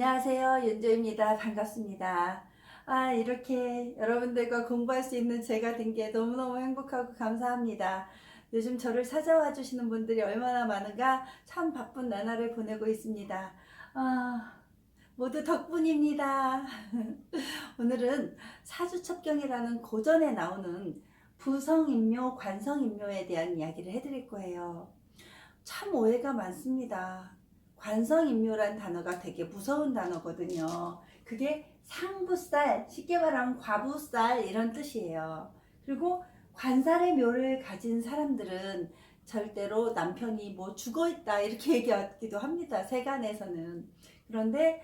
안녕하세요. 윤조입니다. 반갑습니다. 이렇게 여러분들과 공부할 수 있는 제가 된 게 너무너무 행복하고 감사합니다. 요즘 저를 찾아와 주시는 분들이 얼마나 많은가 참 바쁜 나날을 보내고 있습니다. 모두 덕분입니다. 오늘은 사주첩경이라는 고전에 나오는 부성인묘, 관성인묘에 대한 이야기를 해드릴 거예요. 참 오해가 많습니다. 관성인묘란 단어가 되게 무서운 단어거든요. 그게 상부살, 쉽게 말하면 과부살 이런 뜻이에요. 그리고 관살의 묘를 가진 사람들은 절대로 남편이 뭐 죽어있다 이렇게 얘기하기도 합니다. 세간에서는. 그런데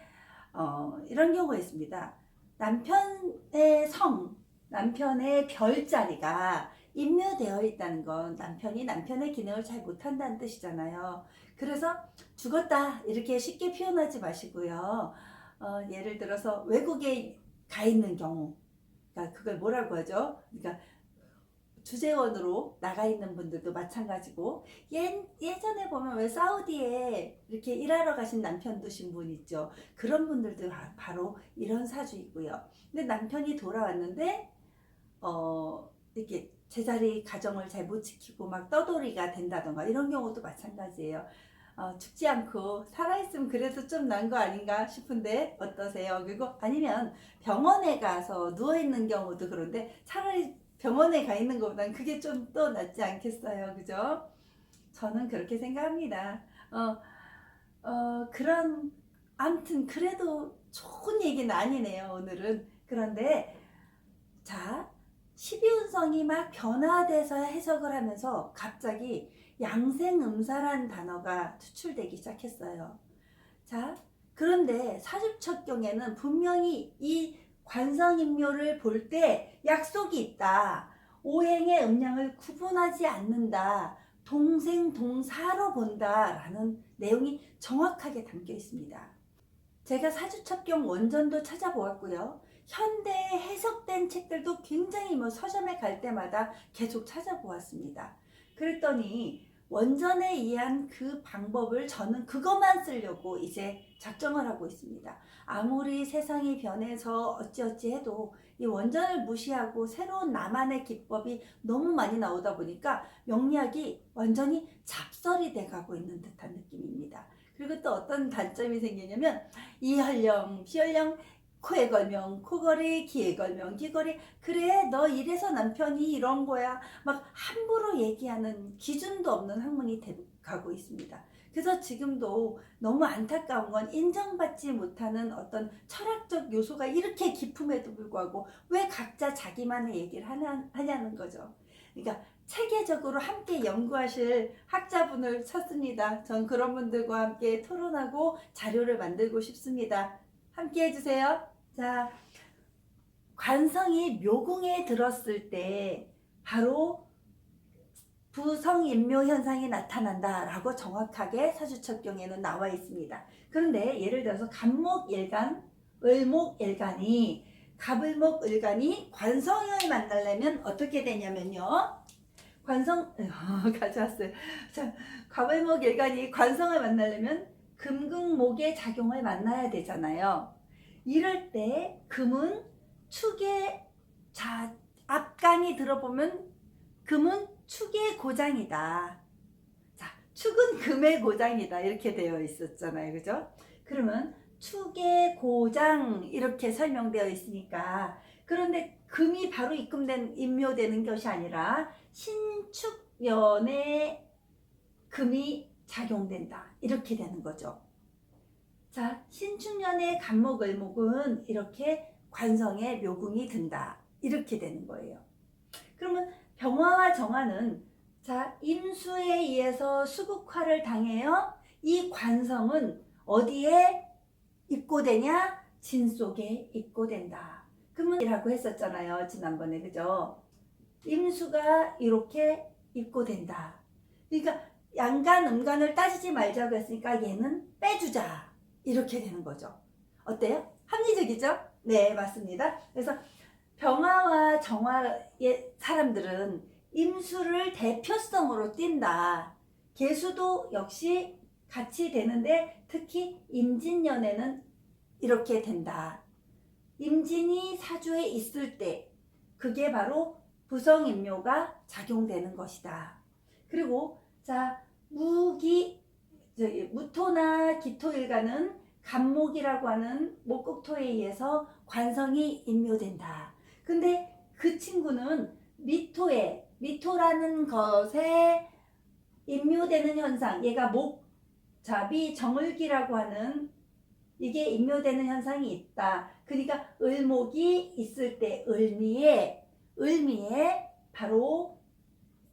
이런 경우가 있습니다. 남편의 성, 남편의 별자리가 임묘되어 있다는 건 남편이 남편의 기능을 잘 못한다는 뜻이잖아요. 그래서 죽었다 이렇게 쉽게 표현하지 마시고요. 예를 들어서 외국에 가 있는 경우, 그러니까 그걸 뭐라고 하죠? 그러니까 주재원으로 나가 있는 분들도 마찬가지고, 예전에 보면 왜 사우디에 이렇게 일하러 가신 남편 두신 분 있죠. 그런 분들도 바로 이런 사주이고요. 근데 남편이 돌아왔는데 이렇게 제자리 가정을 잘 못 지키고 막 떠돌이가 된다던가 이런 경우도 마찬가지예요. 죽지 않고 살아있으면 그래도 좀 난 거 아닌가 싶은데 어떠세요? 그리고 아니면 병원에 가서 누워있는 경우도 그런데 차라리 병원에 가 있는 것보다는 그게 좀 더 낫지 않겠어요? 그죠? 저는 그렇게 생각합니다. 그런, 아무튼 그래도 좋은 얘기는 아니네요, 오늘은. 그런데, 자, 12운성이 막 변화돼서 해석을 하면서 갑자기 양생음사란 단어가 추출되기 시작했어요. 자, 그런데 사주첩경에는 분명히 이 관성인묘를 볼 때 약속이 있다. 오행의 음양을 구분하지 않는다. 동생 동사로 본다. 라는 내용이 정확하게 담겨 있습니다. 제가 사주첩경 원전도 찾아보았고요. 현대에 해석된 책들도 굉장히 서점에 갈 때마다 계속 찾아보았습니다. 그랬더니 원전에 의한 그 방법을 저는 그것만 쓰려고 이제 작정을 하고 있습니다. 아무리 세상이 변해서 어찌어찌 해도 이 원전을 무시하고 새로운 나만의 기법이 너무 많이 나오다 보니까 명리학이 완전히 잡설이 돼가고 있는 듯한 느낌입니다. 그리고 또 어떤 단점이 생기냐면 이혈령, 피혈령, 코에 걸면 코걸이, 귀에 걸면 귀걸이. 그래 너 이래서 남편이 이런 거야 막 함부로 얘기하는 기준도 없는 학문이 가고 있습니다. 그래서 지금도 너무 안타까운 건 인정받지 못하는 어떤 철학적 요소가 이렇게 깊음에도 불구하고 왜 각자 자기만의 얘기를 하냐는 거죠. 그러니까 체계적으로 함께 연구하실 학자분을 찾습니다. 전 그런 분들과 함께 토론하고 자료를 만들고 싶습니다. 함께 해주세요. 자, 관성이 묘궁에 들었을 때 바로 부성인묘 현상이 나타난다라고 정확하게 사주첩경에는 나와 있습니다. 그런데 예를 들어서 갑목일간, 을목일간이 갑을목을간이 관성을 만나려면 어떻게 되냐면요. 관성 가져왔어요. 자, 갑을목일간이 관성을 만나려면 금극목의 작용을 만나야 되잖아요. 이럴 때 금은 축의 앞간이 들어보면 금은 축의 고장이다. 자, 축은 금의 고장이다. 이렇게 되어 있었잖아요. 그죠? 그러면 축의 고장 이렇게 설명되어 있으니까, 그런데 금이 바로 임묘되는 것이 아니라 신축년에 금이 작용된다. 이렇게 되는 거죠. 자, 신축년의 갑목을목은 이렇게 관성의 묘궁이 든다. 이렇게 되는 거예요. 그러면 병화와 정화는 자, 임수에 의해서 수국화를 당해요. 이 관성은 어디에 입고되냐? 진 속에 입고된다. 그러면 이라고 했었잖아요. 지난번에. 그죠? 임수가 이렇게 입고된다. 그러니까 양간, 음간을 따지지 말자고 했으니까 얘는 빼주자. 이렇게 되는 거죠. 어때요? 합리적이죠? 네, 맞습니다. 그래서 병화와 정화의 사람들은 임수를 대표성으로 띈다. 개수도 역시 같이 되는데 특히 임진년에는 이렇게 된다. 임진이 사주에 있을 때 그게 바로 부성임묘가 작용되는 것이다. 그리고 자, 무토나 기토일간은 간목이라고 하는 목국토에 의해서 관성이 임묘된다. 근데 그 친구는 미토라는 것에 임묘되는 현상, 얘가 목잡이 정을기라고 하는 이게 임묘되는 현상이 있다. 그러니까 을목이 있을 때 을미에 바로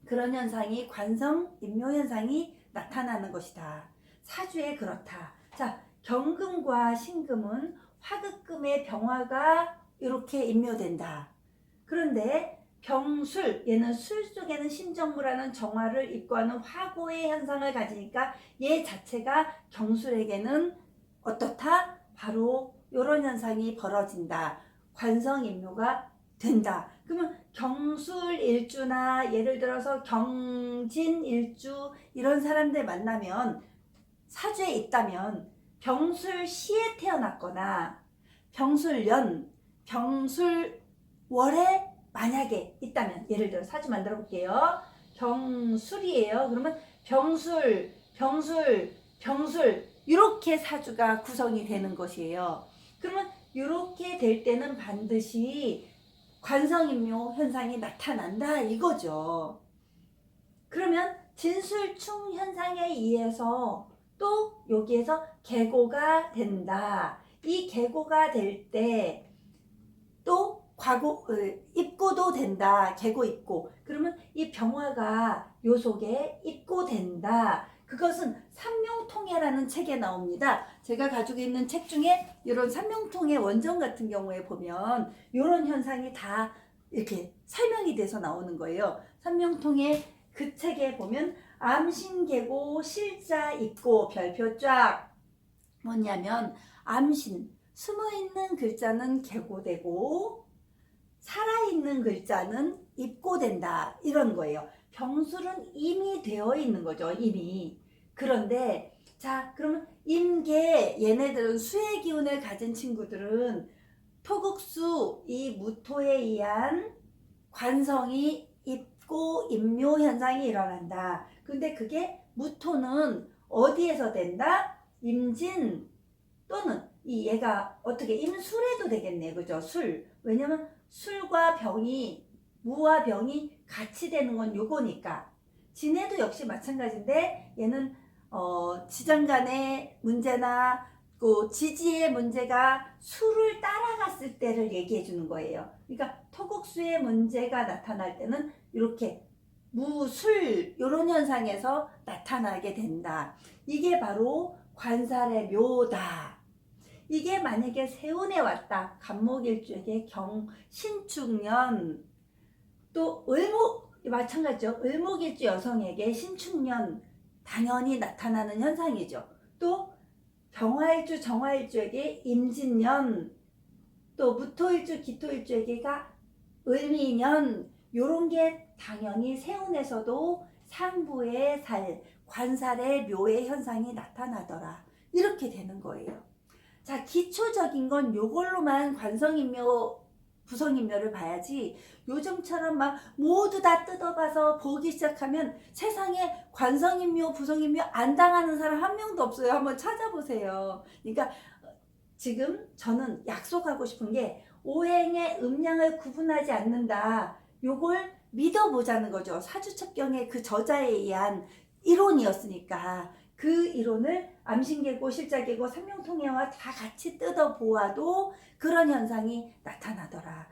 그런 현상이 관성 임묘 현상이 나타나는 것이다. 사주에 그렇다. 자, 경금과 신금은 화극금의 병화가 이렇게 임묘된다. 그런데 병술, 얘는 술 속에는 신정무라는 정화를 입고하는 화고의 현상을 가지니까 얘 자체가 경술에게는 어떻다? 바로 이런 현상이 벌어진다. 관성임묘가 된다. 그러면 경술일주나 예를 들어서 경진일주 이런 사람들 만나면 사주에 있다면 병술시에 태어났거나 병술년, 병술월에 만약에 있다면 예를 들어 사주 만들어 볼게요. 병술이에요. 그러면 병술 이렇게 사주가 구성이 되는 것이에요. 그러면 이렇게 될 때는 반드시 관성임묘 현상이 나타난다 이거죠. 그러면 진술충 현상에 의해서 또 여기에서 계고가 된다. 이 계고가 될 때 또 입고도 된다. 계고 입고. 그러면 이 병화가 요 속에 입고된다. 그것은 삼명통해라는 책에 나옵니다. 제가 가지고 있는 책 중에 이런 삼명통해 원정 같은 경우에 보면 이런 현상이 다 이렇게 설명이 돼서 나오는 거예요. 삼명통해 그 책에 보면 암신계고 실자 입고 별표 쫙 뭐냐면 암신 숨어있는 글자는 계고되고 살아있는 글자는 입고된다 이런 거예요. 병술은 이미 되어 있는 거죠. 이미. 그런데 자 그러면 임계 얘네들은 수의 기운을 가진 친구들은 토국수 이 무토에 의한 관성이 입고 임묘 현상이 일어난다. 근데 그게 무토는 어디에서 된다? 임진 또는 이 얘가 어떻게 임술해도 되겠네. 그죠? 술. 왜냐면 술과 병이 무와 병이 같이 되는 건 요거니까. 진해도 역시 마찬가지인데 얘는 지장 간의 문제나 그 지지의 문제가 술을 따라갔을 때를 얘기해 주는 거예요. 그러니까 토국수의 문제가 나타날 때는 이렇게 무술 이런 현상에서 나타나게 된다. 이게 바로 관살의 묘다. 이게 만약에 세운에 왔다. 간목일주에게 신축년 또 마찬가지죠. 을목일주 여성에게 신축년 당연히 나타나는 현상이죠. 또 병화일주 정화일주에게 임진년 또 무토일주 기토일주에게가 을미년 요런 게 당연히 세운에서도 상부의 관살의 묘의 현상이 나타나더라. 이렇게 되는 거예요. 자, 기초적인 건 요걸로만 관성임묘, 부성임묘를 봐야지 요즘처럼 막 모두 다 뜯어봐서 보기 시작하면 세상에 관성임묘, 부성임묘 안 당하는 사람 한 명도 없어요. 한번 찾아보세요. 그러니까 지금 저는 약속하고 싶은 게 오행의 음양을 구분하지 않는다. 요걸 믿어보자는 거죠. 사주첩경의 그 저자에 의한 이론이었으니까 그 이론을 암신계고 실자계고 삼명통해와 다 같이 뜯어보아도 그런 현상이 나타나더라.